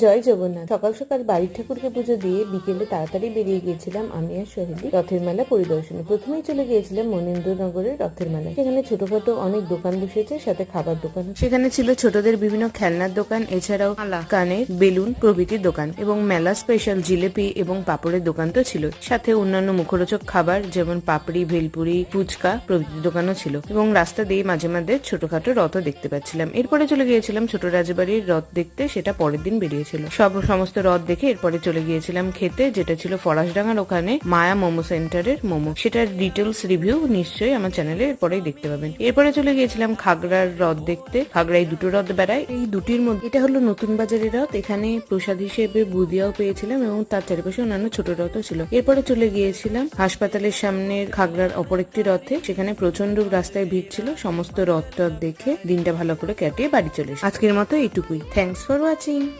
জয় জগন্নাথ। সকাল সকাল বাড়ির ঠাকুরকে পুজো দিয়ে বিকেলে তাড়াতাড়ি বেরিয়ে গিয়েছিলাম আমি আর সোহেলি রথের মেলা পরিদর্শনে। প্রথমেই চলে গিয়েছিলাম মনীন্দ্রনগরের রথের মেলা। সেখানে ছোটখাটো অনেক দোকান বসেছে, সাথে খাবার দোকান। সেখানে ছিল ছোটদের বিভিন্ন খেলনার দোকান, এছাড়াও মালা, কানের, বেলুন প্রভৃতির দোকান এবং মেলা স্পেশাল জিলেপি এবং পাপড়ের দোকান তো ছিল। সাথে অন্যান্য মুখরোচক খাবার যেমন পাপড়ি, ভেলপুরি, ফুচকা প্রভৃতির দোকানও ছিল এবং রাস্তা দিয়ে মাঝে মাঝে ছোটখাটো রথও দেখতে পাচ্ছিলাম। এরপরে চলে গিয়েছিলাম ছোট রাজবাড়ির রথ দেখতে, সেটা পরের দিন বেরিয়েছিল। সমস্ত রথ দেখে এরপরে চলে গিয়েছিলাম খেতে, যেটা ছিল ফরাসডাঙ্গার ওখানে মায়া মোমো সেন্টারের মোমো। সেটার ডিটেলস রিভিউ নিশ্চয়ই আমার চ্যানেলে এরপরেই দেখতে পাবেন। এরপরে চলে গিয়েছিলাম খাগড়ার রথ দেখতে। খাগড়ায় দুটো রথ বেড়ায়, এই দুটির মধ্যে এটা হলো নতুন বাজারের রথ। এখানে প্রসাদ হিসেবে বুদিয়াও পেয়েছিলাম এবং তার চারিপাশে অন্যান্য ছোট রথও ছিল। এরপরে চলে গিয়েছিলাম হাসপাতালের সামনের খাগড়ার অপর একটি রথে। সেখানে প্রচন্ড রাস্তায় ভিড় ছিল। সমস্ত রথ দেখে দিনটা ভালো করে কাটিয়ে বাড়ি চলে এসেছি। আজকের মতো এইটুকুই। Thanks for watching.